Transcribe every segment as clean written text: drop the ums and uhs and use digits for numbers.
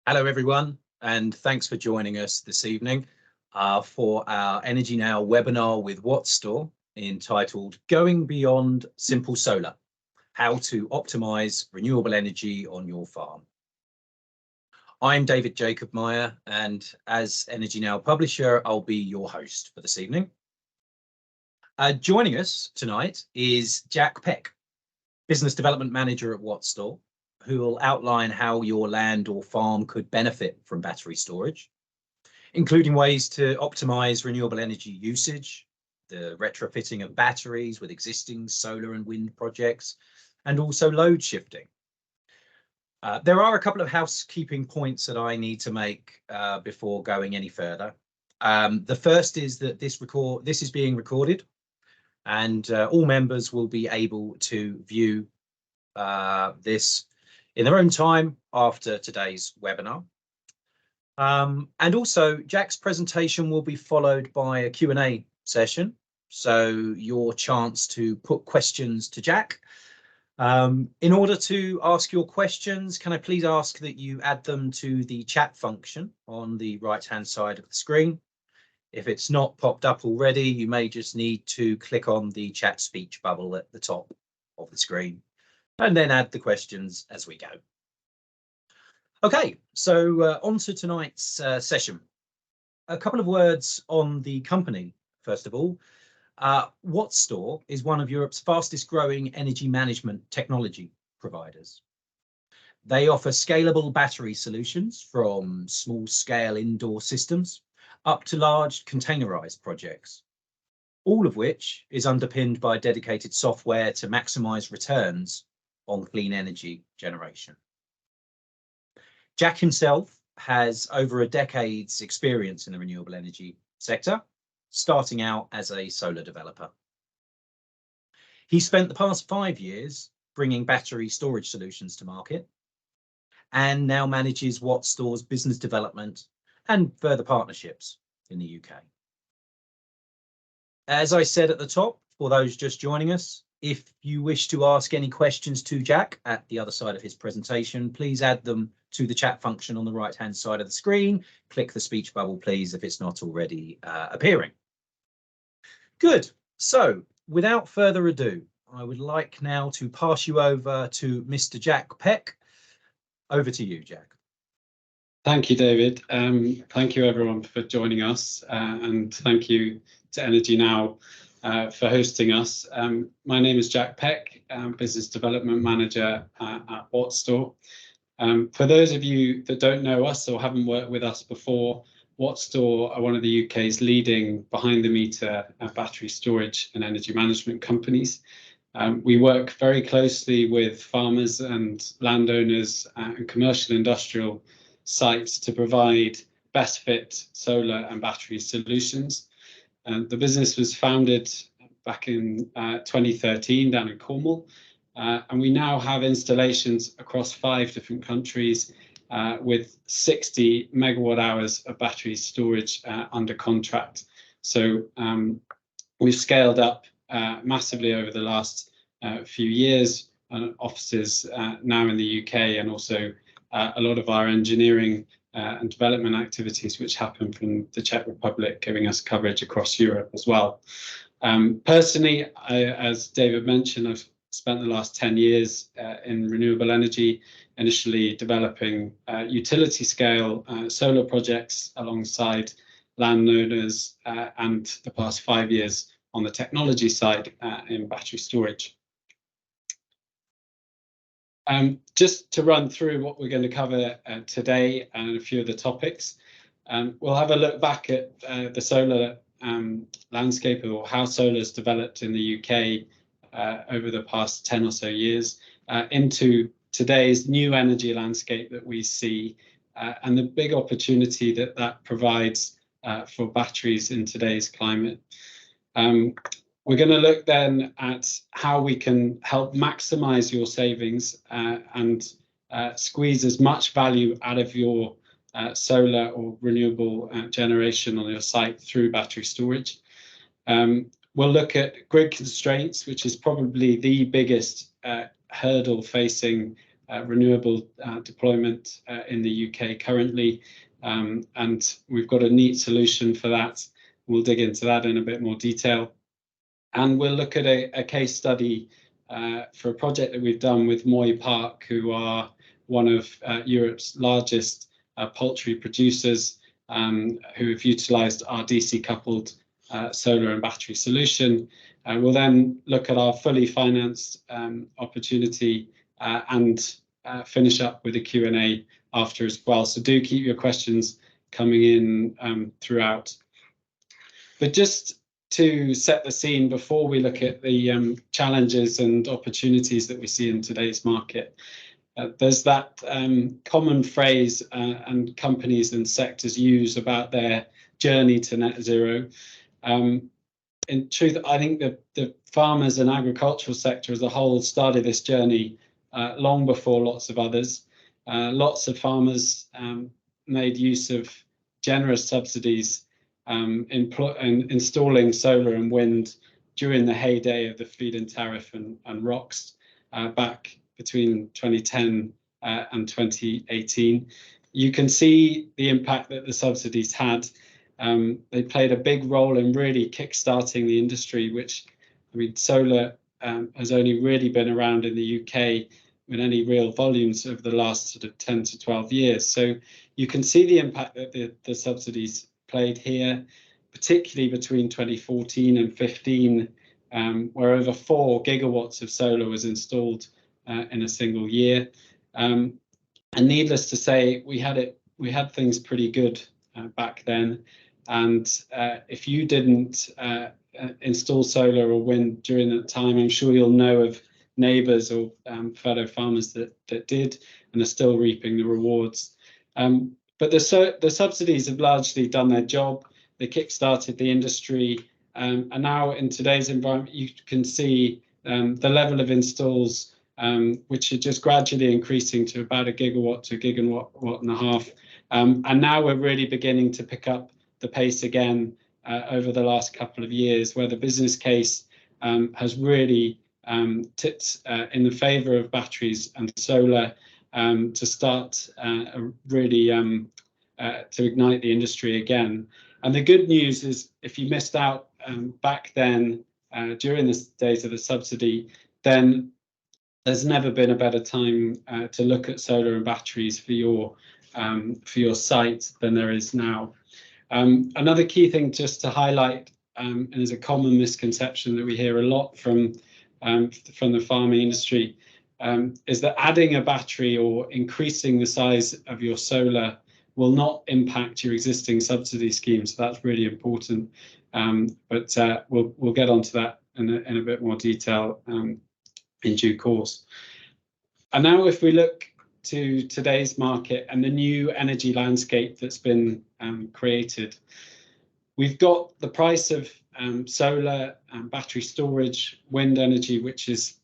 Hello, everyone, and thanks for joining us this evening for our Energy Now webinar with Wattstor entitled Going Beyond Simple Solar, How to Optimize Renewable Energy on Your Farm. I'm David Jacob Meyer, and as Energy Now publisher, I'll be your host for this evening. Joining us tonight is Jack Peck, Business Development Manager at Wattstor, who will outline how your land or farm could benefit from battery storage, including ways to optimize renewable energy usage, the retrofitting of batteries with existing solar and wind projects, and also load shifting. There are a couple of housekeeping points that I need to make before going any further. The first is that this is being recorded, and all members will be able to view this in their own time after today's webinar. And also, Jack's presentation will be followed by a Q&A session, so your chance to put questions to Jack. In order to ask your questions, can I please ask that you add them to the chat function on the right-hand side of the screen? If it's not popped up already, you may just need to click on the chat speech bubble at the top of the screen and then add the questions as we go. Okay, so on to tonight's session. A couple of words on the company, first of all. Wattstor is one of Europe's fastest growing energy management technology providers. They offer scalable battery solutions from small scale indoor systems up to large containerized projects, all of which is underpinned by dedicated software to maximize returns on clean energy generation. Jack himself has over a decade's experience in the renewable energy sector, starting out as a solar developer. He spent the past 5 years bringing battery storage solutions to market and now manages Wattstor's business development and further partnerships in the UK. As I said at the top, for those just joining us, if you wish to ask any questions to Jack at the other side of his presentation, please add them to the chat function on the right-hand side of the screen. Click the speech bubble, please, if it's not already appearing. Good. So, without further ado, I would like now to pass you over to Mr. Jack Peck. Over to you, Jack. Thank you, David. Thank you, everyone, for joining us, and thank you to Energy Now for hosting us. My name is Jack Peck, Business Development Manager at Wattstor. For those of you that don't know us or haven't worked with us before, Wattstor are one of the UK's leading behind-the-meter battery storage and energy management companies. We work very closely with farmers and landowners and commercial industrial sites to provide best fit solar and battery solutions. The business was founded back in 2013 down in Cornwall, and we now have installations across 5 different countries with 60 megawatt hours of battery storage under contract. So we've scaled up massively over the last few years, offices now in the UK, and also a lot of our engineering and development activities which happen from the Czech Republic, giving us coverage across Europe as well. Personally, as David mentioned, I've spent the last 10 years in renewable energy, initially developing utility scale solar projects alongside landowners, and the past 5 years on the technology side in battery storage. Just to run through what we're going to cover today and a few of the topics. We'll have a look back at the solar landscape, or how solar has developed in the UK over the past 10 or so years, into today's new energy landscape that we see, and the big opportunity that that provides for batteries in today's climate. We're going to look then at how we can help maximize your savings and squeeze as much value out of your solar or renewable generation on your site through battery storage. We'll look at grid constraints, which is probably the biggest hurdle facing renewable deployment in the UK currently, and we've got a neat solution for that. We'll dig into that in a bit more detail, and we'll look at a case study for a project that we've done with Moy Park, who are one of Europe's largest poultry producers, who have utilised our DC-coupled solar and battery solution. We'll then look at our fully financed opportunity and finish up with a Q&A after as well. So do keep your questions coming in throughout. But just to set the scene before we look at the challenges and opportunities that we see in today's market, there's that common phrase and companies and sectors use about their journey to net zero. In truth, I think that the farmers and agricultural sector as a whole started this journey long before lots of others. Lots of farmers made use of generous subsidies in installing solar and wind during the heyday of the feed-in tariff and ROCs back between 2010 and 2018. You can see the impact that the subsidies had. They played a big role in really kick-starting the industry, which, I mean, solar has only really been around in the UK with any real volumes over the last sort of 10 to 12 years. So you can see the impact that the subsidies played here, particularly between 2014 and 15, where over 4 gigawatts of solar was installed in a single year. And needless to say, we had things pretty good back then. And if you didn't install solar or wind during that time, I'm sure you'll know of neighbours or fellow farmers that did and are still reaping the rewards. But the subsidies have largely done their job. They kick-started the industry, and now in today's environment, you can see the level of installs, which are just gradually increasing to about a gigawatt to a gigawatt and a half. And now we're really beginning to pick up the pace again over the last couple of years, where the business case has really tipped in the favour of batteries and solar to start really to ignite the industry again. And the good news is, if you missed out back then during the days of the subsidy, then there's never been a better time to look at solar and batteries for your site than there is now. Another key thing just to highlight, and is a common misconception that we hear a lot from the farming industry, is that adding a battery or increasing the size of your solar will not impact your existing subsidy scheme. So that's really important. But we'll get onto that in a bit more detail in due course. And now if we look to today's market and the new energy landscape that's been created, we've got the price of solar and battery storage, wind energy, which has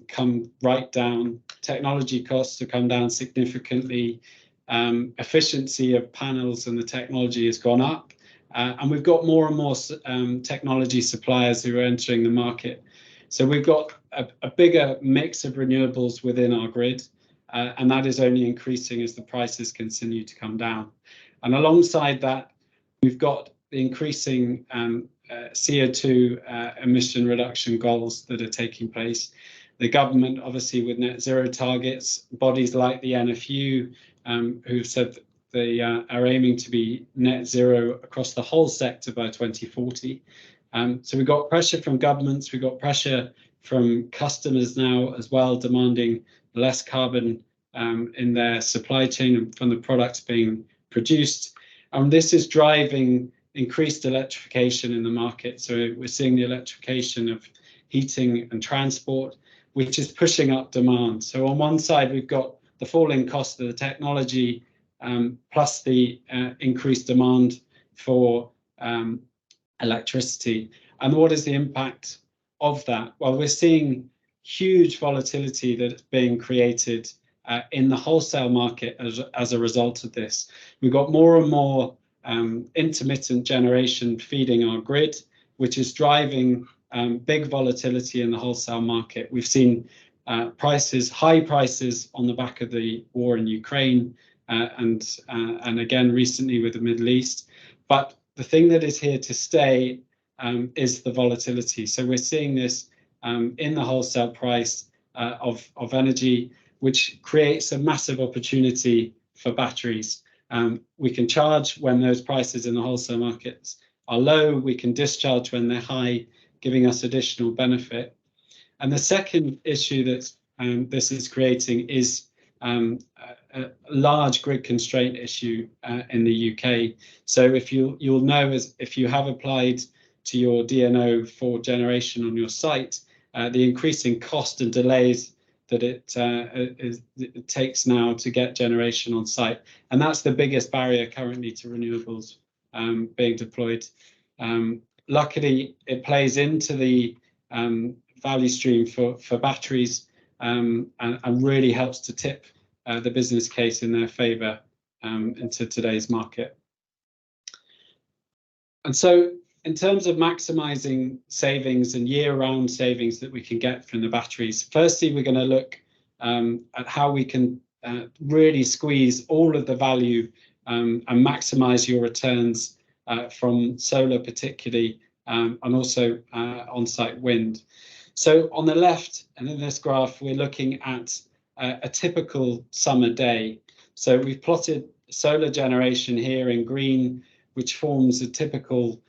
come right down. Technology costs have come down significantly. Efficiency of panels and the technology has gone up. And we've got more and more technology suppliers who are entering the market. So we've got a bigger mix of renewables within our grid, and that is only increasing as the prices continue to come down. And alongside that, we've got the increasing CO2 emission reduction goals that are taking place. The government, obviously, with net zero targets, bodies like the NFU, who've said that they are aiming to be net zero across the whole sector by 2040. So we've got pressure from governments, we've got pressure from customers now as well, demanding less carbon in their supply chain and from the products being produced. And this is driving increased electrification in the market. So we're seeing the electrification of heating and transport, which is pushing up demand. So on one side, we've got the falling cost of the technology, plus the increased demand for electricity. And what is the impact of that? Well, we're seeing huge volatility that's being created in the wholesale market as a result of this. We've got more and more intermittent generation feeding our grid, which is driving big volatility in the wholesale market. We've seen prices, high prices on the back of the war in Ukraine, and again recently with the Middle East. But the thing that is here to stay is the volatility. So we're seeing this in the wholesale price of energy, which creates a massive opportunity for batteries. We can charge when those prices in the wholesale markets are low. We can discharge when they're high, giving us additional benefit. And the second issue that this is creating is a large grid constraint issue in the UK. So if you'll know, as if you have applied to your DNO for generation on your site, the increasing cost and delays that it takes now to get generation on site, and that's the biggest barrier currently to renewables being deployed. Luckily, it plays into the value stream for batteries and really helps to tip the business case in their favour into today's market. And so, in terms of maximising savings and year-round savings that we can get from the batteries, firstly, we're going to look at how we can really squeeze all of the value and maximise your returns from solar particularly, and also on-site wind. So on the left, and in this graph, we're looking at a typical summer day. So we've plotted solar generation here in green, which forms a typical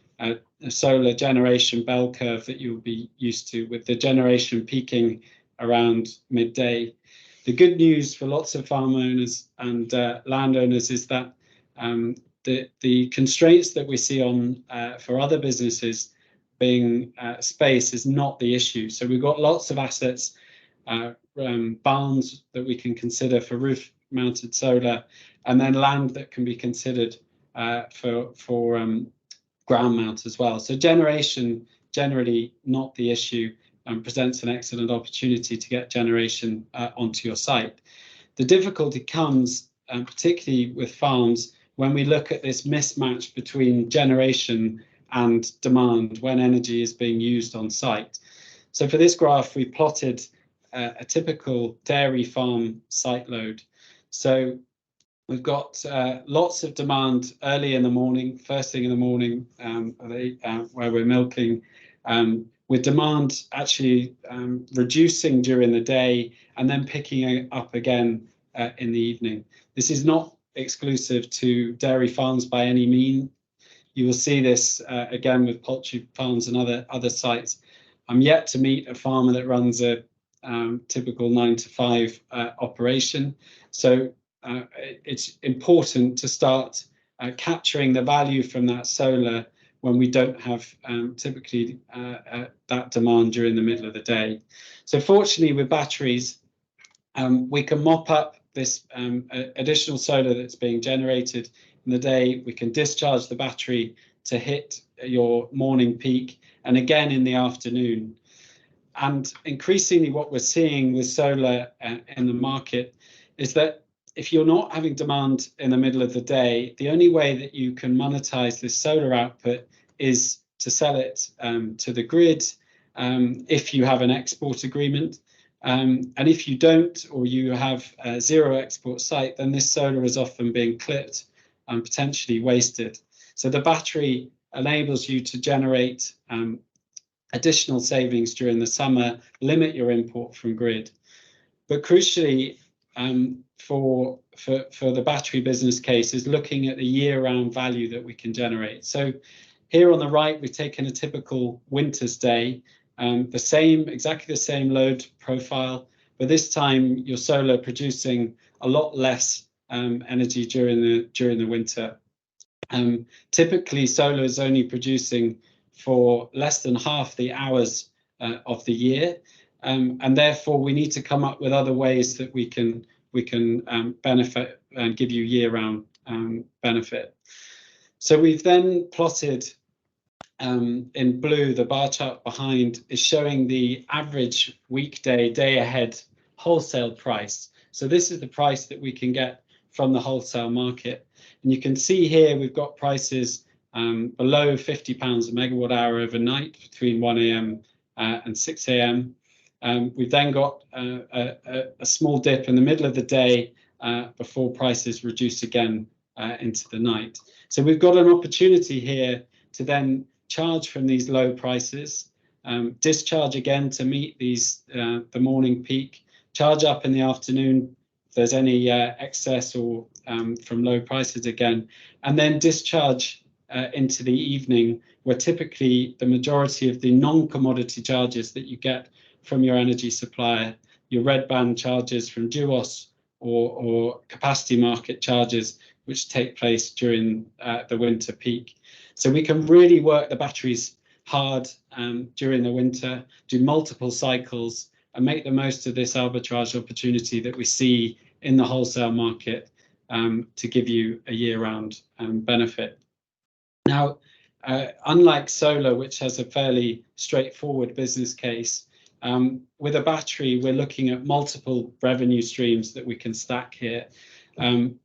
solar generation bell curve that you'll be used to, with the generation peaking around midday. The good news for lots of farm owners and landowners is that the constraints that we see on for other businesses being space is not the issue. So we've got lots of assets, barns that we can consider for roof mounted solar, and then land that can be considered for ground mount as well. So generation generally not the issue, and presents an excellent opportunity to get generation onto your site. The difficulty comes particularly with farms when we look at this mismatch between generation and demand when energy is being used on site. So for this graph, we plotted a typical dairy farm site load. So we've got lots of demand early in the morning, first thing in the morning, where we're milking, with demand actually reducing during the day and then picking up again in the evening. This is not exclusive to dairy farms by any means. You will see this again with poultry farms and other sites. I'm yet to meet a farmer that runs a typical 9 to 5 operation. So it's important to start capturing the value from that solar when we don't have typically that demand during the middle of the day. So fortunately with batteries, we can mop up this additional solar that's being generated in the day. We can discharge the battery to hit your morning peak and again in the afternoon. And increasingly what we're seeing with solar in the market is that if you're not having demand in the middle of the day, the only way that you can monetize this solar output is to sell it to the grid if you have an export agreement. And if you don't, or you have a zero export site, then this solar is often being clipped and potentially wasted. So the battery enables you to generate additional savings during the summer, limit your import from grid. But crucially, for the battery business case is looking at the year-round value that we can generate. So here on the right, we've taken a typical winter's day, exactly the same load profile, but this time your solar producing a lot less energy during the winter. Typically, solar is only producing for less than half the hours of the year, and therefore we need to come up with other ways that we can benefit and give you year-round benefit. So we've then plotted in blue, the bar chart behind is showing the average weekday day ahead wholesale price. So this is the price that we can get from the wholesale market. And you can see here we've got prices below £50 a megawatt hour overnight between 1 a.m. and 6 a.m. We've then got a small dip in the middle of the day before prices reduce again into the night. So we've got an opportunity here to then charge from these low prices, discharge again to meet these the morning peak, charge up in the afternoon if there's any excess or from low prices again, and then discharge into the evening, where typically the majority of the non-commodity charges that you get from your energy supplier, your red band charges from Duos or capacity market charges, which take place during the winter peak. So we can really work the batteries hard during the winter, do multiple cycles, and make the most of this arbitrage opportunity that we see in the wholesale market to give you a year-round benefit. Now, unlike solar, which has a fairly straightforward business case, with a battery, we're looking at multiple revenue streams that we can stack here.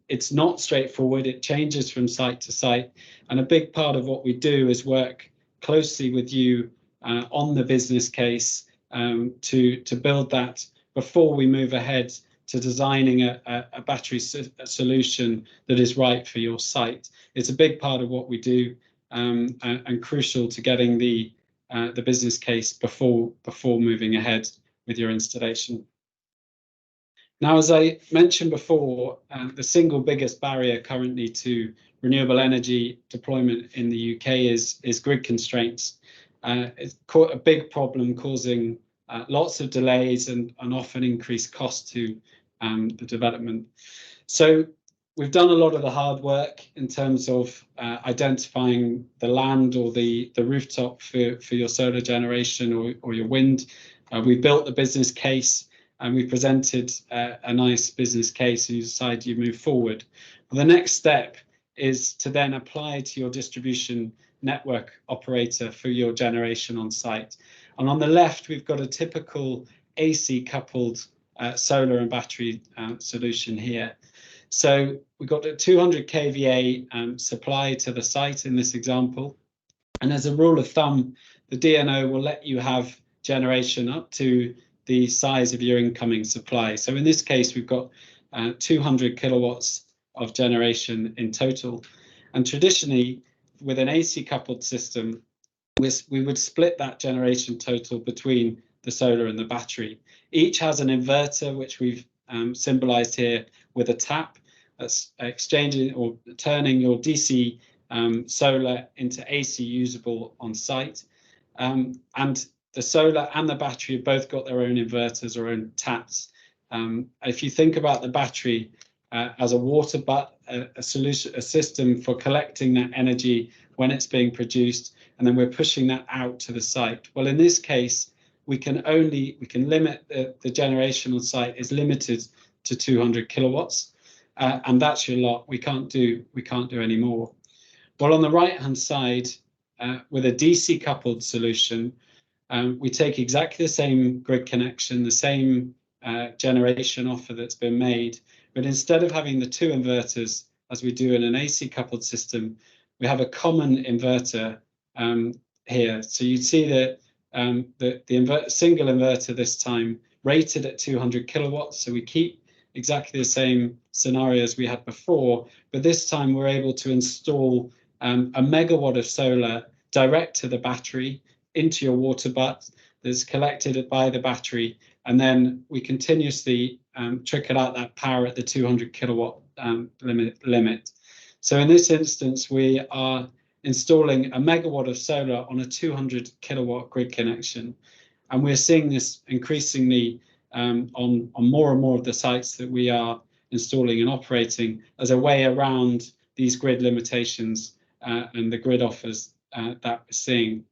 It's not straightforward. It changes from site to site. And a big part of what we do is work closely with you on the business case to build that before we move ahead to designing a battery solution that is right for your site. It's a big part of what we do and crucial to getting the business case before moving ahead with your installation. Now, as I mentioned before, the single biggest barrier currently to renewable energy deployment in the UK is grid constraints. It's a big problem, causing lots of delays and often increased cost to the development. So we've done a lot of the hard work in terms of identifying the land or the rooftop for your solar generation or your wind. We've built the business case and we presented a nice business case, and you decide you move forward. The next step is to then apply to your distribution network operator for your generation on site. And on the left, we've got a typical AC coupled solar and battery solution here. So we've got a 200 kVA supply to the site in this example. And as a rule of thumb, the DNO will let you have generation up to the size of your incoming supply. So in this case, we've got 200 kilowatts of generation in total. And traditionally, with an AC coupled system, we would split that generation total between the solar and the battery. Each has an inverter, which we've symbolized here with a tap that's exchanging or turning your DC solar into AC usable on site. And the solar and the battery have both got their own inverters or own taps. If you think about the battery as a water butt, a system for collecting that energy when it's being produced, and then we're pushing that out to the site. Well, in this case, we can limit the generation on site is limited to 200 kilowatts, and that's your lot. We can't do any more. Well, on the right-hand side, with a DC coupled solution, we take exactly the same grid connection, the same generation offer that's been made, but instead of having the two inverters as we do in an AC coupled system, we have a common inverter here. So you see that the single inverter this time rated at 200 kilowatts. So we keep exactly the same scenario as we had before, but this time we're able to install a megawatt of solar direct to the battery into your water butt that's collected by the battery, and then we continuously trickle out that power at the 200 kilowatt limit. So in this instance, we are installing a megawatt of solar on a 200 kilowatt grid connection, and we're seeing this increasingly on more and more of the sites that we are installing and operating as a way around these grid limitations and the grid offers that we're seeing.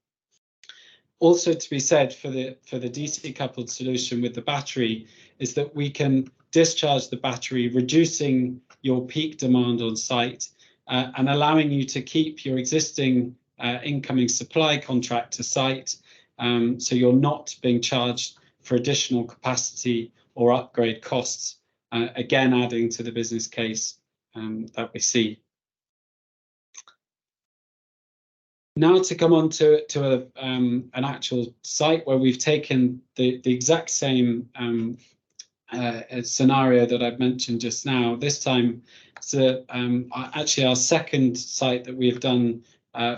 Also to be said for the DC coupled solution with the battery is that we can discharge the battery, reducing your peak demand on site and allowing you to keep your existing incoming supply contract to site, so you're not being charged for additional capacity or upgrade costs, again adding to the business case that we see. Now to come on to an actual site where we've taken the exact same scenario that I've mentioned just now. This time it's actually our second site that we've done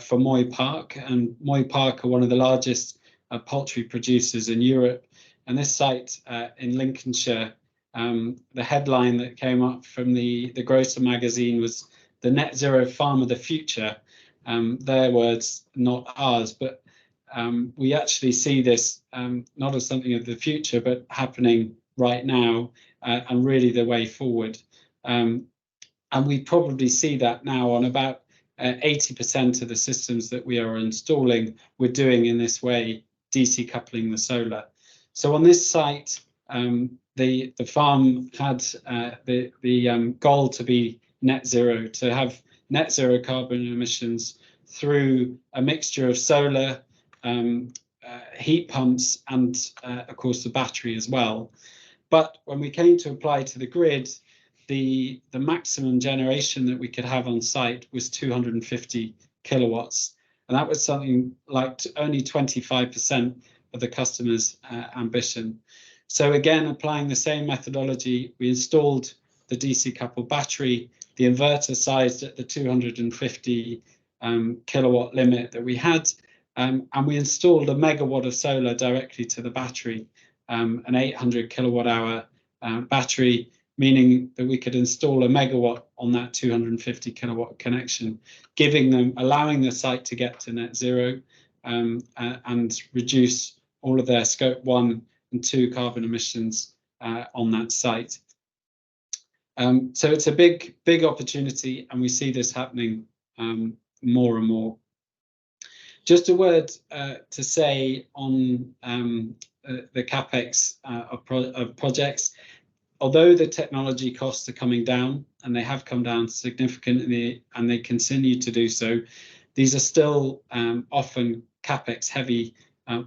for Moy Park, and Moy Park are one of the largest poultry producers in Europe. And this site in Lincolnshire, the headline that came up from the Grocer magazine was "The Net Zero Farm of the Future." Their words, not ours, but we actually see this not as something of the future, but happening right now, and really the way forward. And we probably see that now on about 80% of the systems that we are installing, we're doing in this way, DC coupling the solar. So on this site, the farm had the goal to be net zero, to have net zero carbon emissions through a mixture of solar, heat pumps, and of course the battery as well. But when we came to apply to the grid, the maximum generation that we could have on site was 250 kilowatts. And that was something like only 25% of the customer's ambition. So again, applying the same methodology, we installed the DC coupled battery, the inverter sized at the 250 kilowatt limit that we had, and we installed a megawatt of solar directly to the battery, an 800 kilowatt hour battery, meaning that we could install a megawatt on that 250 kilowatt connection, allowing the site to get to net zero and reduce all of their scope 1 and 2 carbon emissions on that site. So it's a big opportunity, and we see this happening more and more. Just a word to say on the capex of projects. Although the technology costs are coming down, and they have come down significantly, and they continue to do so, these are still often capex heavy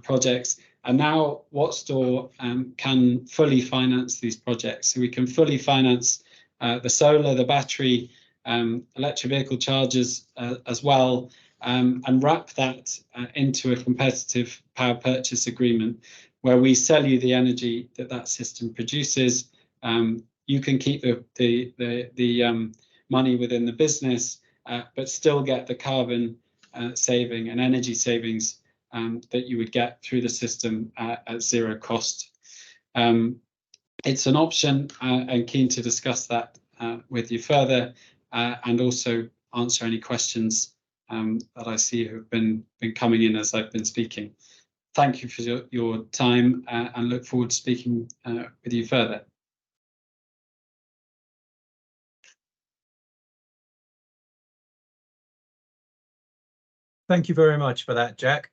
projects. And now Wattstor can fully finance these projects. So we can fully finance the solar, the battery, electric vehicle chargers as well, and wrap that into a competitive power purchase agreement where we sell you the energy that system produces. You can keep the money within the business, but still get the carbon saving and energy savings that you would get through the system at zero cost. It's an option, and keen to discuss that with you further, and also answer any questions that I see have been coming in as I've been speaking. Thank you for your time, and look forward to speaking with you further. Thank you very much for that, Jack.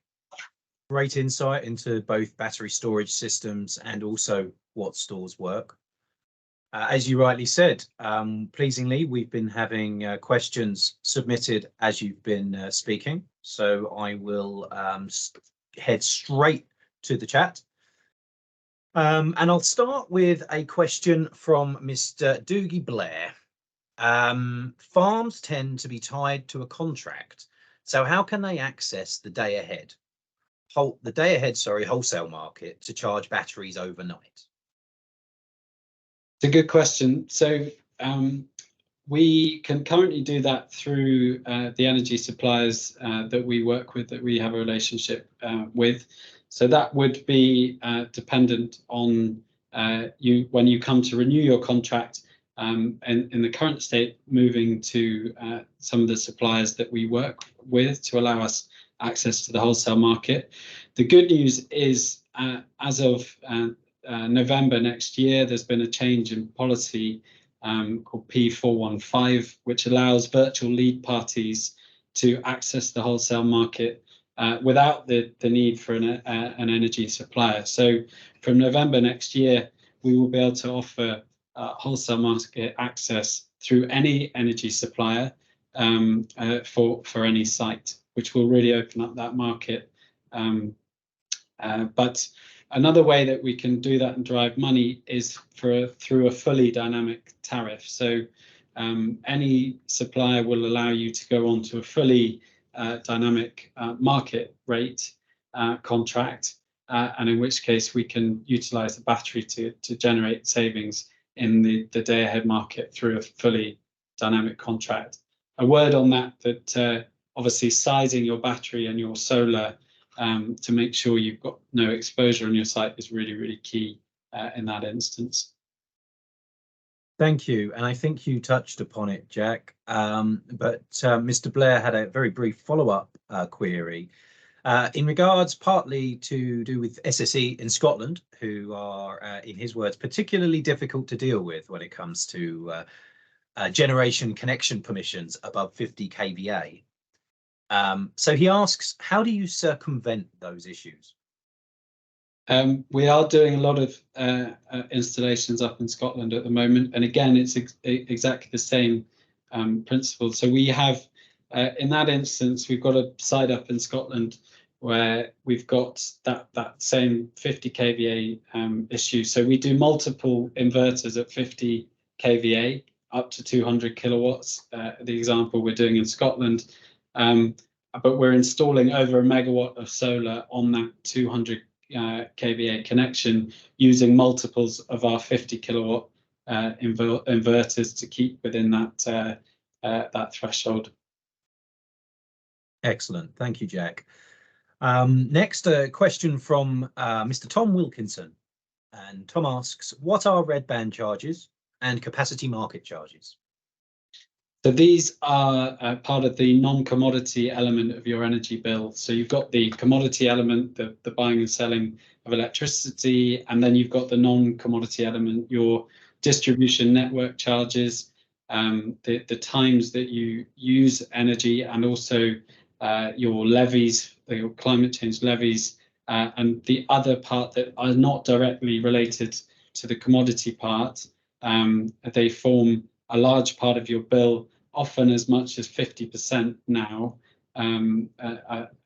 Great insight into both battery storage systems and also Wattstor's work. As you rightly said, pleasingly, we've been having questions submitted as you've been speaking. So I will head straight to the chat. And I'll start with a question from Mr. Doogie Blair. Farms tend to be tied to a contract. So how can they access the day ahead wholesale market to charge batteries overnight? It's a good question. So we can currently do that through the energy suppliers that we work with, that we have a relationship with. So that would be dependent on when you come to renew your contract, in the current state, moving to some of the suppliers that we work with to allow us access to the wholesale market. The good news is, as of November next year, there's been a change in policy called P415, which allows virtual lead parties to access the wholesale market without the need for an energy supplier. So from November next year, we will be able to offer wholesale market access through any energy supplier for any site, which will really open up that market. But another way that we can do that and drive money is through a fully dynamic tariff. So any supplier will allow you to go onto a fully dynamic market rate contract, and in which case we can utilize the battery to generate savings in the day ahead market through a fully dynamic contract. A word on that obviously sizing your battery and your solar to make sure you've got no exposure on your site is really, really key in that instance. Thank you. And I think you touched upon it, Jack, but Mr. Blair had a very brief follow-up query in regards partly to do with SSE in Scotland, who are, in his words, particularly difficult to deal with when it comes to generation connection permissions above 50 kVA. So he asks, how do you circumvent those issues? We are doing a lot of installations up in Scotland at the moment, and again, it's exactly the same principle. So we have, in that instance, we've got a site up in Scotland where we've got that same 50 kVA issue. So we do multiple inverters at 50 kVA up to 200 kilowatts. The example we're doing in Scotland, but we're installing over a megawatt of solar on that 200 kVA connection using multiples of our 50 kilowatt inverters to keep within that threshold. Excellent, thank you, Jack. Next, a question from Mr. Tom Wilkinson, and Tom asks, what are red band charges and capacity market charges? So these are part of the non-commodity element of your energy bill. So you've got the commodity element, the buying and selling of electricity, and then you've got the non-commodity element, your distribution network charges, the times that you use energy, and also your levies, your climate change levies, and the other part that are not directly related to the commodity part. They form a large part of your bill, often as much as 50% now,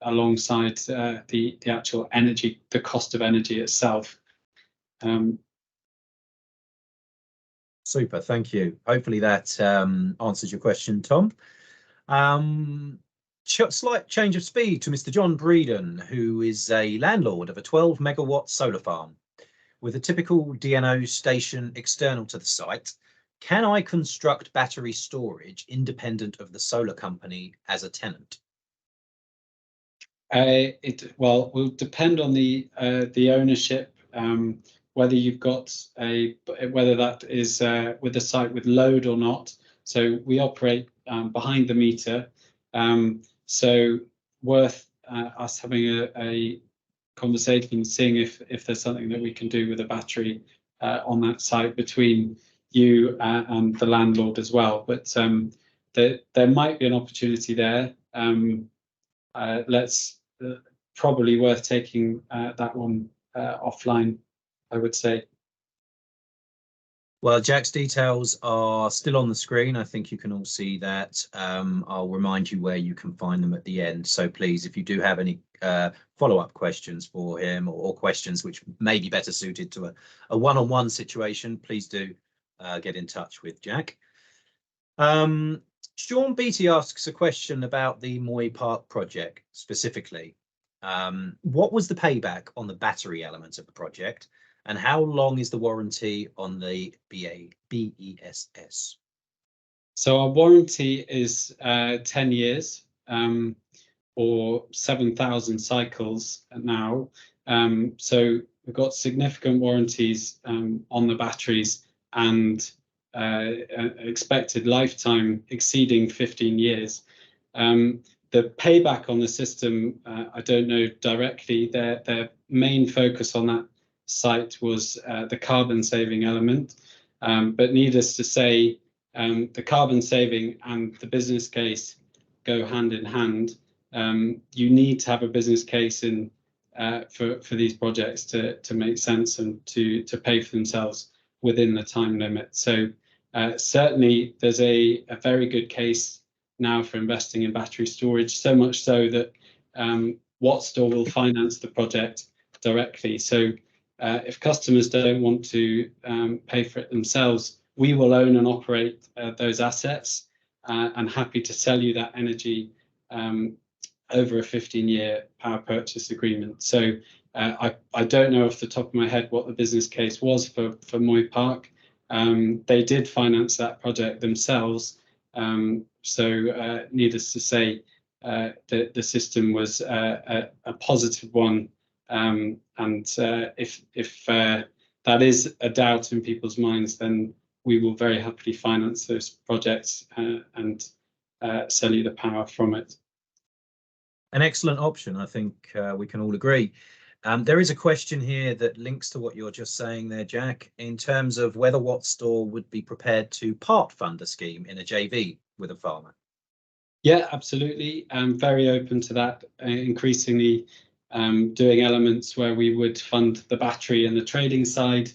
alongside the actual energy, the cost of energy itself. Super, thank you. Hopefully that answers your question, Tom. Slight change of speed to Mr. John Breeden, who is a landlord of a 12 megawatt solar farm with a typical DNO station external to the site. Can I construct battery storage independent of the solar company as a tenant? It will depend on the ownership, whether you've got whether that is with a site with load or not. So we operate behind the meter, so worth us having a conversation, seeing if there's something that we can do with a battery on that site between you and the landlord as well. But there might be an opportunity there. Let's probably worth taking that one offline, I would say. Well, Jack's details are still on the screen. I think you can all see that. I'll remind you where you can find them at the end. So please, if you do have any follow-up questions for him, or questions which may be better suited to a one-on-one situation, please do get in touch with Jack. Sean Beattie asks a question about the Moy Park project specifically. What was the payback on the battery element of the project, and how long is the warranty on the BESS? So our warranty is 10 years, or 7,000 cycles now. So we've got significant warranties on the batteries, and expected lifetime exceeding 15 years. The payback on the system, I don't know directly. Their main focus on that site was the carbon saving element, but needless to say, the carbon saving and the business case go hand in hand. You need to have a business case in for these projects to make sense and to pay for themselves within the time limit. So certainly there's a very good case now for investing in battery storage, so much so that Wattstor will finance the project directly. So if customers don't want to pay for it themselves, we will own and operate those assets, and happy to sell you that energy over a 15-year power purchase agreement. So I don't know off the top of my head what the business case was for Moy Park. They did finance that project themselves. So needless to say, the system was a positive one. And if that is a doubt in people's minds, then we will very happily finance those projects and sell you the power from it. An excellent option, I think we can all agree. There is a question here that links to what you're just saying there, Jack, in terms of whether Wattstor would be prepared to part fund a scheme in a JV with a farmer. Yeah, absolutely. I'm very open to that. Increasingly doing elements where we would fund the battery and the trading side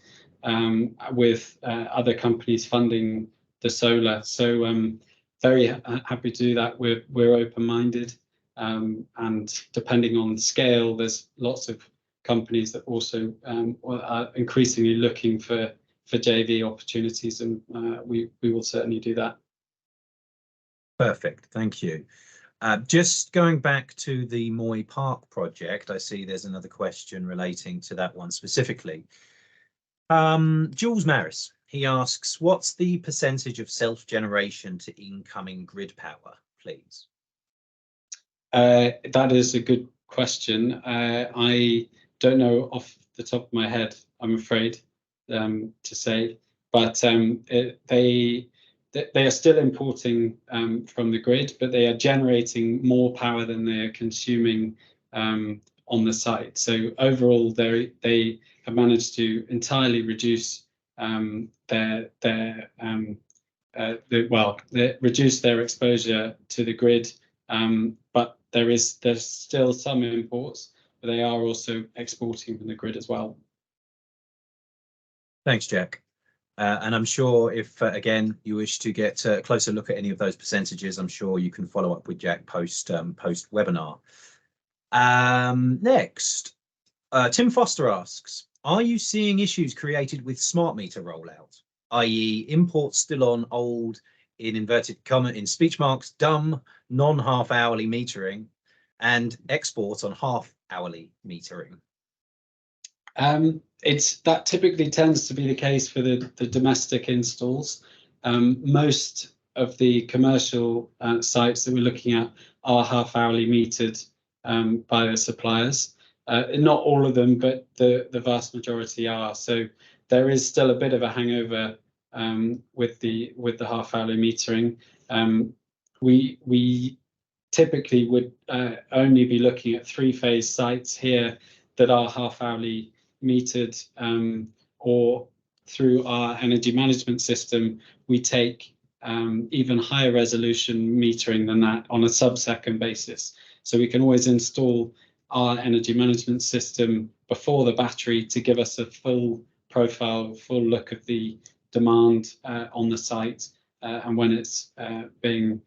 with other companies funding the solar. So very happy to do that. We're open-minded. And depending on scale, there's lots of companies that also are increasingly looking for JV opportunities, and we will certainly do that. Perfect, thank you. Just going back to the Moy Park project, I see there's another question relating to that one specifically. Jules Maris, he asks, what's the percentage of self-generation to incoming grid power, please? That is a good question. I don't know off the top of my head, I'm afraid to say, but they are still importing from the grid, but they are generating more power than they are consuming on the site. So overall, they have managed to entirely reduce reduce their exposure to the grid. But there's still some imports, but they are also exporting from the grid as well. Thanks, Jack. And I'm sure if, again, you wish to get a closer look at any of those percentages, I'm sure you can follow up with Jack post webinar. Next, Tim Foster asks, are you seeing issues created with smart meter rollout, i.e. imports still on old, in inverted comma, in speech marks, dumb, non-half hourly metering, and export on half hourly metering? That typically tends to be the case for the domestic installs. Most of the commercial sites that we're looking at are half hourly metered by the suppliers. Not all of them, but the vast majority are. So there is still a bit of a hangover with the half hourly metering. We typically would only be looking at 3-phase sites here that are half hourly metered, or through our energy management system, we take even higher resolution metering than that on a sub-second basis. So we can always install our energy management system before the battery to give us a full profile, full look of the demand on the site and when it's being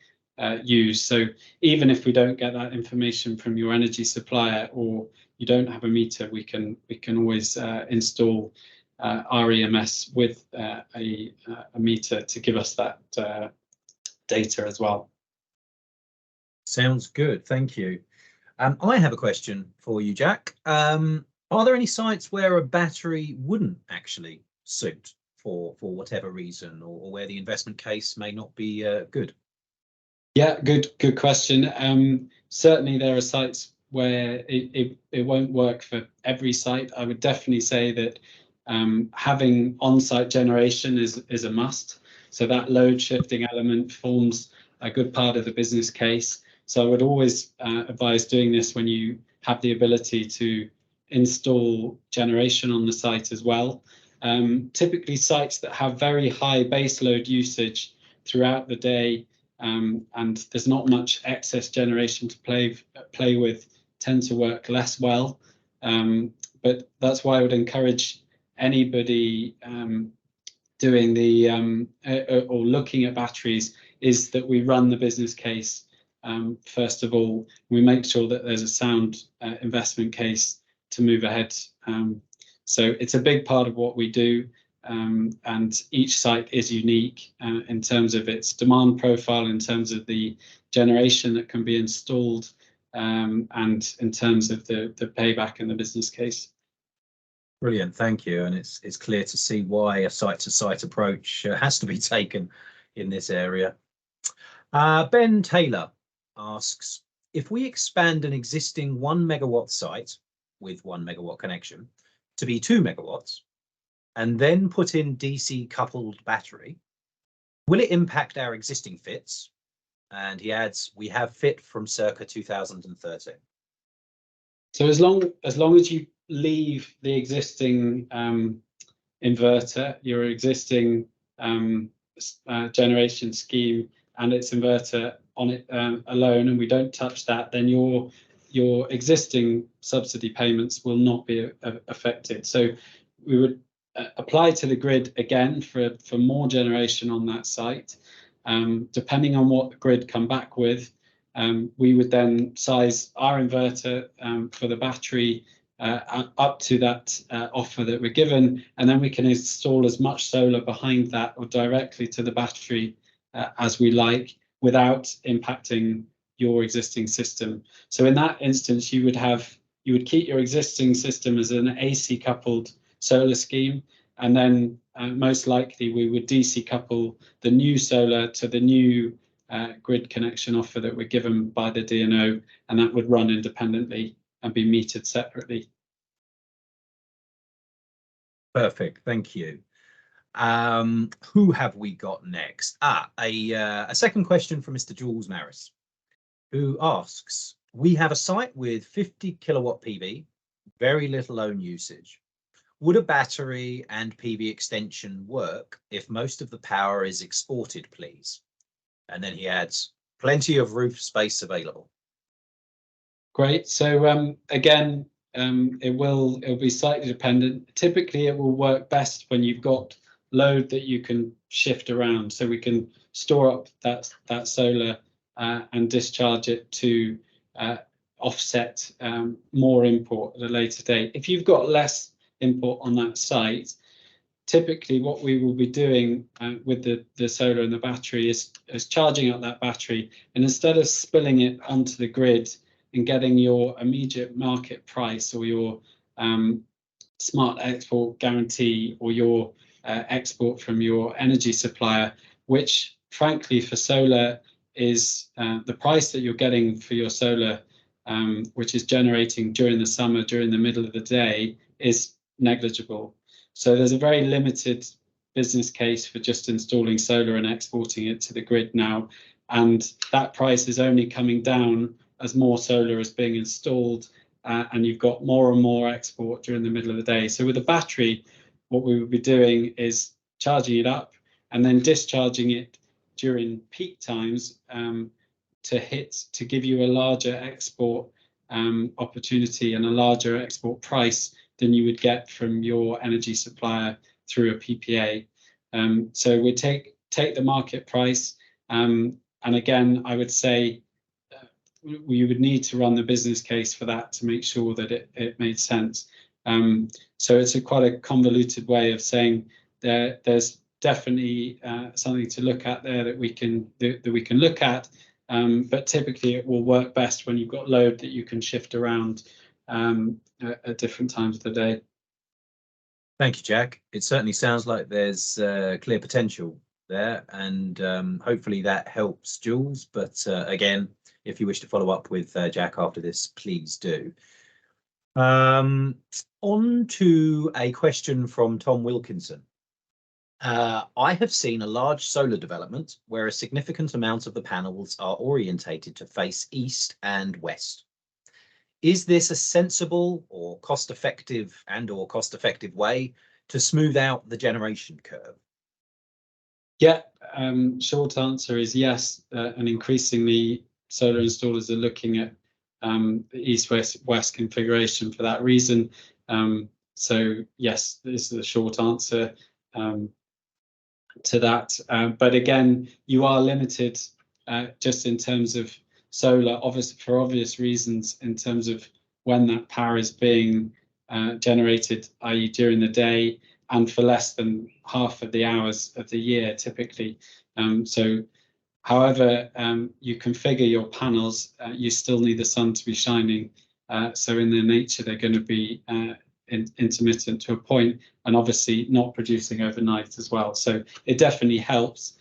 used. So even if we don't get that information from your energy supplier, or you don't have a meter, we can always install our EMS with a meter to give us that data as well. Sounds good, thank you. I have a question for you, Jack. Are there any sites where a battery wouldn't actually suit for whatever reason, or where the investment case may not be good? Yeah, good question. Certainly there are sites where it won't work for every site. I would definitely say that having on-site generation is a must. So that load shifting element forms a good part of the business case. So I would always advise doing this when you have the ability to install generation on the site as well. Typically sites that have very high base load usage throughout the day, and there's not much excess generation to play with, tend to work less well. But that's why I would encourage anybody doing the or looking at batteries, is that we run the business case first of all. We make sure that there's a sound investment case to move ahead. So it's a big part of what we do. And each site is unique in terms of its demand profile, in terms of the generation that can be installed, and in terms of the payback and the business case. Brilliant, thank you. And it's clear to see why a site-to-site approach has to be taken in this area. Ben Taylor asks, if we expand an existing 1 megawatt site with 1 megawatt connection to be 2 megawatts and then put in DC coupled battery, will it impact our existing fits? And he adds, we have fit from circa 2013. So as long as you leave the existing inverter, your existing generation scheme and its inverter on it alone, and we don't touch that, then your existing subsidy payments will not be affected. So we would apply to the grid again for more generation on that site. Depending on what the grid come back with, we would then size our inverter for the battery up to that offer that we're given, and then we can install as much solar behind that or directly to the battery as we like, without impacting your existing system. So in that instance, you would keep your existing system as an AC coupled solar scheme, and then most likely we would DC couple the new solar to the new grid connection offer that we're given by the DNO, and that would run independently and be metered separately. Perfect, thank you. Who have we got next? A second question from Mr. Jules Maris, who asks, we have a site with 50 kilowatt PV, very little own usage. Would a battery and PV extension work if most of the power is exported, please? And then he adds, plenty of roof space available. Great. So again, it'll be slightly dependent. Typically, it will work best when you've got load that you can shift around. So we can store up that solar and discharge it to offset more import at a later date. If you've got less import on that site, typically what we will be doing with the solar and the battery is charging up that battery, and instead of spilling it onto the grid and getting your immediate market price or your smart export guarantee or your export from your energy supplier, which frankly for solar is the price that you're getting for your solar, which is generating during the summer, during the middle of the day, is negligible. So there's a very limited business case for just installing solar and exporting it to the grid now. And that price is only coming down as more solar is being installed and you've got more and more export during the middle of the day. So with a battery, what we would be doing is charging it up and then discharging it during peak times to give you a larger export opportunity and a larger export price than you would get from your energy supplier through a PPA. So we take the market price, and again, I would say we would need to run the business case for that to make sure that it made sense. So it's quite a convoluted way of saying there's definitely something to look at there that we can look at, but typically it will work best when you've got load that you can shift around at different times of the day. Thank you, Jack. It certainly sounds like there's clear potential there, and hopefully that helps Jules. But again, if you wish to follow up with Jack after this, please do. On to a question from Tom Wilkinson. I have seen a large solar development where a significant amount of the panels are orientated to face east and west. Is this a sensible or cost-effective way to smooth out the generation curve? Yeah, short answer is yes, and increasingly solar installers are looking at the east-west configuration for that reason. So yes, this is the short answer to that. But again, you are limited just in terms of solar, obviously for obvious reasons, in terms of when that power is being generated, i.e. during the day, and for less than half of the hours of the year typically. So However, you configure your panels, you still need the sun to be shining. So in their nature, they're going to be intermittent to a point, and obviously not producing overnight as well. So it definitely helps,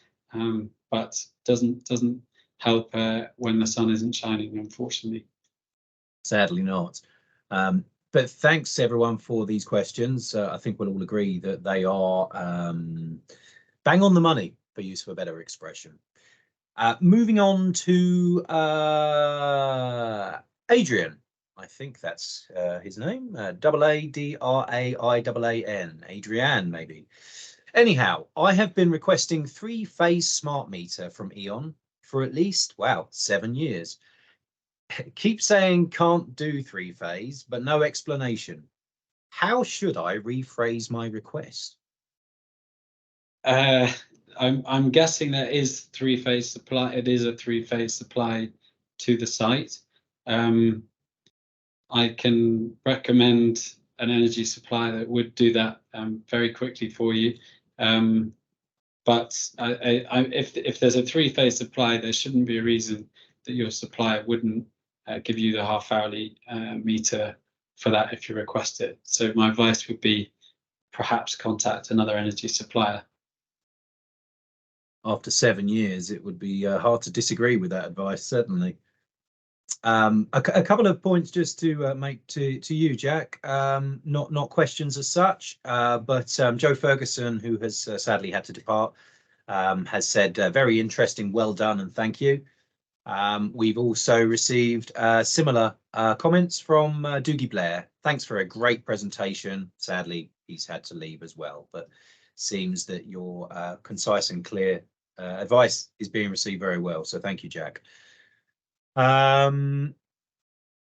but doesn't help when the sun isn't shining, unfortunately. Sadly not. But thanks everyone for these questions. I think we'll all agree that they are bang on the money, for use of a better expression. Moving on to Adrian. I think that's his name. Adrian. Adrian, maybe. Anyhow, I have been requesting 3-phase smart meter from E.ON for at least, wow, 7 years. Keep saying can't do 3-phase, but no explanation. How should I rephrase my request? I'm guessing there is 3-phase supply. It is a 3-phase supply to the site. I can recommend an energy supplier that would do that very quickly for you. But if there's a 3-phase supply, there shouldn't be a reason that your supplier wouldn't give you the half-hourly meter for that if you request it. So my advice would be perhaps contact another energy supplier. After 7 years, it would be hard to disagree with that advice, certainly. A couple of points just to make to you, Jack. Not questions as such, but Joe Ferguson, who has sadly had to depart, has said very interesting, well done, and thank you. We've also received similar comments from Doogie Blair. Thanks for a great presentation. Sadly, he's had to leave as well, but seems that your concise and clear advice is being received very well. So thank you, Jack.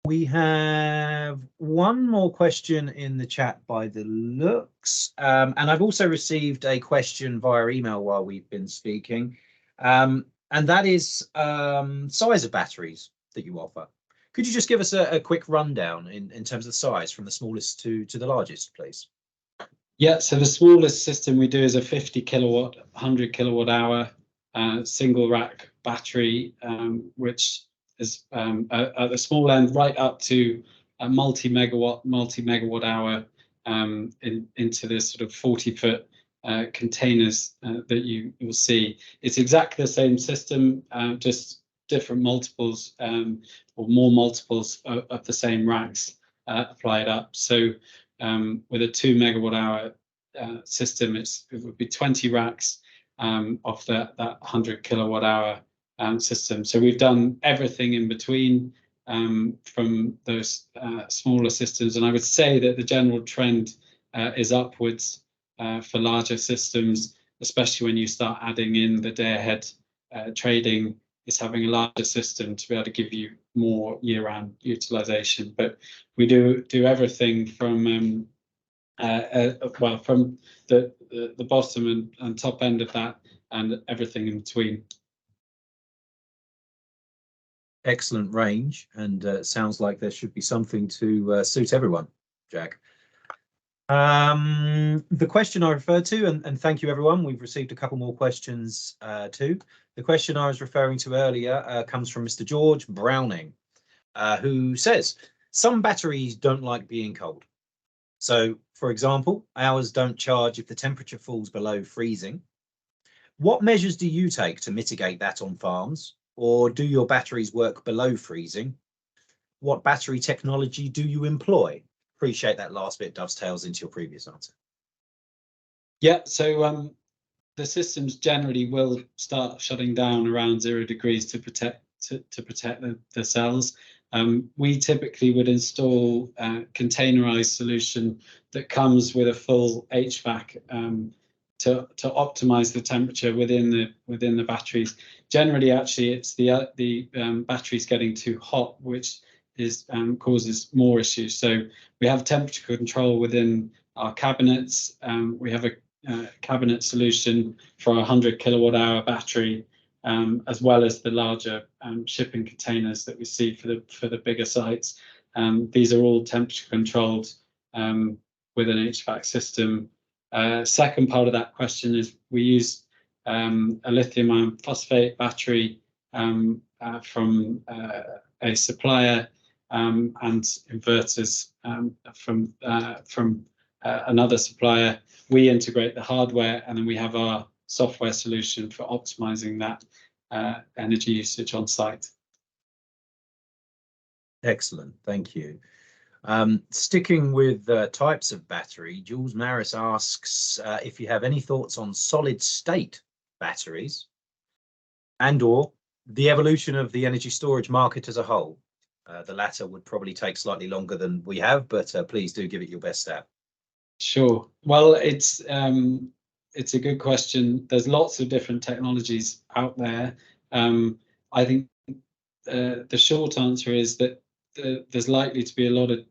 We have one more question in the chat by the looks, and I've also received a question via email while we've been speaking, and that is size of batteries that you offer. Could you just give us a quick rundown in terms of the size from the smallest to the largest, please? Yeah, so the smallest system we do is a 50 kilowatt, 100 kilowatt hour single rack battery, which is at the small end right up to a multi-megawatt hour into this sort of 40-foot containers that you will see. It's exactly the same system, just different multiples or more multiples of the same racks applied up. So with a 2 megawatt hour system, it would be 20 racks of that 100 kilowatt hour system. So we've done everything in between from those smaller systems, and I would say that the general trend is upwards for larger systems, especially when you start adding in the day ahead trading. Is having a larger system to be able to give you more year-round utilization. But we do everything from well, from the bottom and top end of that, and everything in between. Excellent range, and sounds like there should be something to suit everyone, Jack. The question I referred to, and thank you everyone, we've received a couple more questions too. The question I was referring to earlier comes from Mr. George Browning, who says, some batteries don't like being cold. So, for example, ours don't charge if the temperature falls below freezing. What measures do you take to mitigate that on farms? Or do your batteries work below freezing? What battery technology do you employ? Appreciate that last bit dovetails into your previous answer. Yeah, so the systems generally will start shutting down around 0 degrees to protect the cells. We typically would install a containerized solution that comes with a full HVAC to optimize the temperature within the batteries. Generally, actually, it's the batteries getting too hot, which is causes more issues. So we have temperature control within our cabinets. We have a cabinet solution for a 100 kilowatt hour battery, as well as the larger shipping containers that we see for the bigger sites. These are all temperature controlled with an HVAC system. Second part of that question is we use a lithium iron phosphate battery from a supplier, and inverters from another supplier. We integrate the hardware, and then we have our software solution for optimizing that energy usage on site. Excellent, thank you. Sticking with types of battery, Jules Maris asks if you have any thoughts on solid state batteries and or the evolution of the energy storage market as a whole. The latter would probably take slightly longer than we have, but please do give it your best stab. Sure. Well, it's a good question. There's lots of different technologies out there. I think the short answer is that there's likely to be a lot of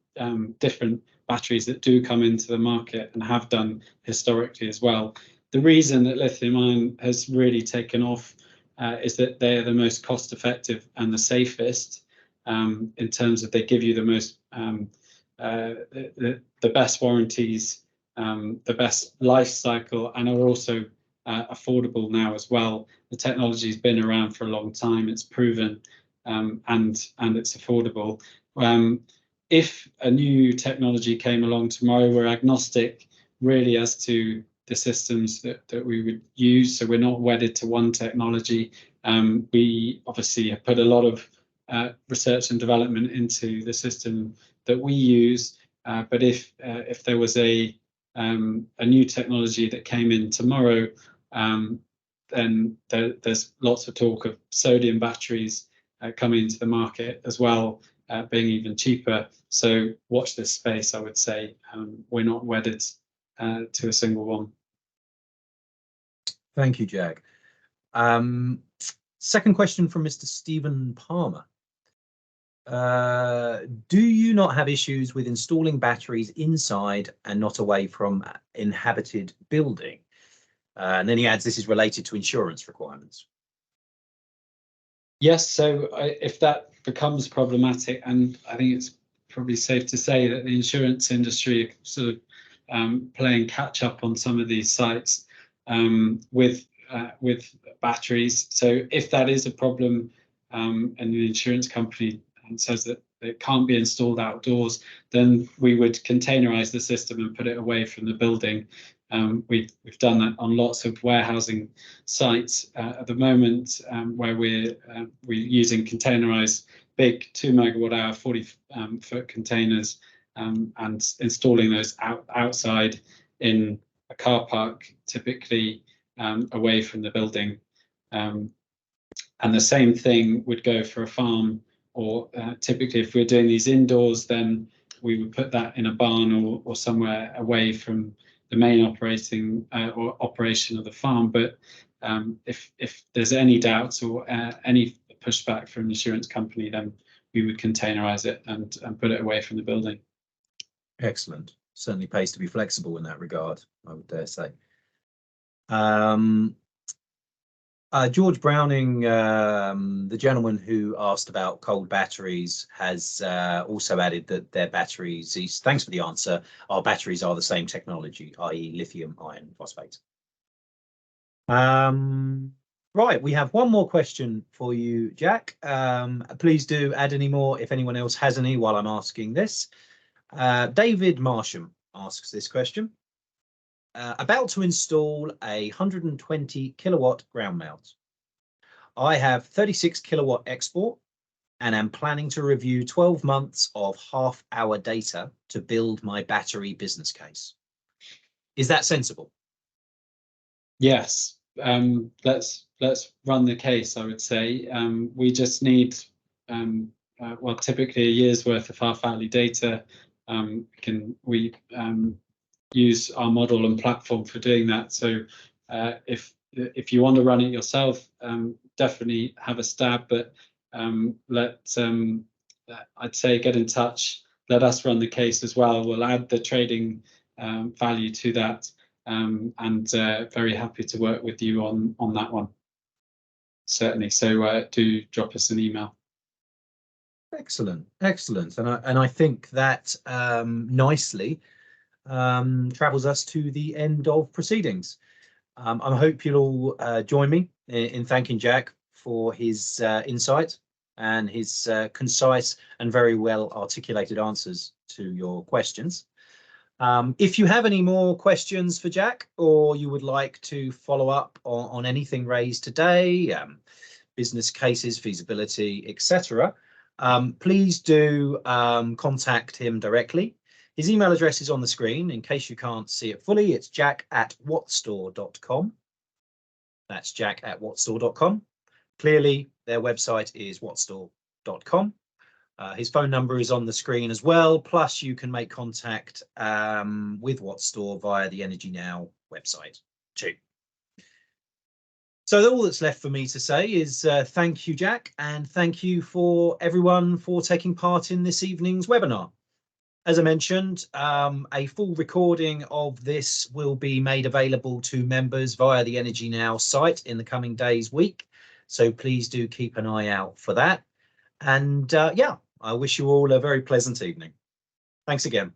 different batteries that do come into the market and have done historically as well. The reason that lithium ion has really taken off is that they're the most cost effective and the safest, in terms of they give you the most the best warranties, the best life cycle, and are also affordable now as well. The technology's been around for a long time, it's proven, and it's affordable. If a new technology came along tomorrow, we're agnostic really as to the systems that we would use, so we're not wedded to one technology. We obviously have put a lot of research and development into the system that we use, but if there was a new technology that came in tomorrow, then there's lots of talk of sodium batteries coming into the market as well, being even cheaper. So watch this space, I would say. We're not wedded to a single one. Thank you, Jack. Second question from Mr. Stephen Palmer. Do you not have issues with installing batteries inside and not away from inhabited building? And then he adds, this is related to insurance requirements. Yes, so if that becomes problematic, and I think it's probably safe to say that the insurance industry are sort of playing catch up on some of these sites with batteries. So if that is a problem, and the insurance company says that it can't be installed outdoors, then we would containerize the system and put it away from the building. We've done that on lots of warehousing sites at the moment, where we're using containerized big 2 megawatt-hour 40-foot containers, and installing those outside in a car park, typically away from the building. And the same thing would go for a farm, or typically if we're doing these indoors, then we would put that in a barn or somewhere away from the main operation of the farm. But if there's any doubts or any pushback from the insurance company, then we would containerize it and put it away from the building. Excellent. Certainly pays to be flexible in that regard, I would dare say. George Browning, the gentleman who asked about cold batteries, has also added that their batteries, thanks for the answer, our batteries are the same technology, i.e. lithium iron phosphate. Right, we have one more question for you, Jack. Please do add any more if anyone else has any while I'm asking this. David Marsham asks this question. About to install a 120 kilowatt ground mount. I have 36 kilowatt export and am planning to review 12 months of half-hour data to build my battery business case. Is that sensible? Yes, let's run the case, I would say. We just need, well, typically a year's worth of half-hourly data. We use our model and platform for doing that. So if you want to run it yourself, definitely have a stab, but I'd say get in touch, let us run the case as well. We'll add the trading value to that, and very happy to work with you on that one. Certainly, so do drop us an email. Excellent, excellent. And I think that nicely travels us to the end of proceedings. I hope you'll all join me in thanking Jack for his insight and his concise and very well articulated answers to your questions. If you have any more questions for Jack, or you would like to follow up on anything raised today, business cases, feasibility, etc., please do contact him directly. His email address is on the screen. In case you can't see it fully, it's jack@wattstor.com. That's jack@wattstor.com. Clearly, their website is wattstor.com. His phone number is on the screen as well. Plus, you can make contact with Wattstor via the Energy Now website too. So all that's left for me to say is thank you, Jack, and thank you for everyone for taking part in this evening's webinar. As I mentioned, a full recording of this will be made available to members via the Energy Now site in the coming days, week. So please do keep an eye out for that. And yeah, I wish you all a very pleasant evening. Thanks again.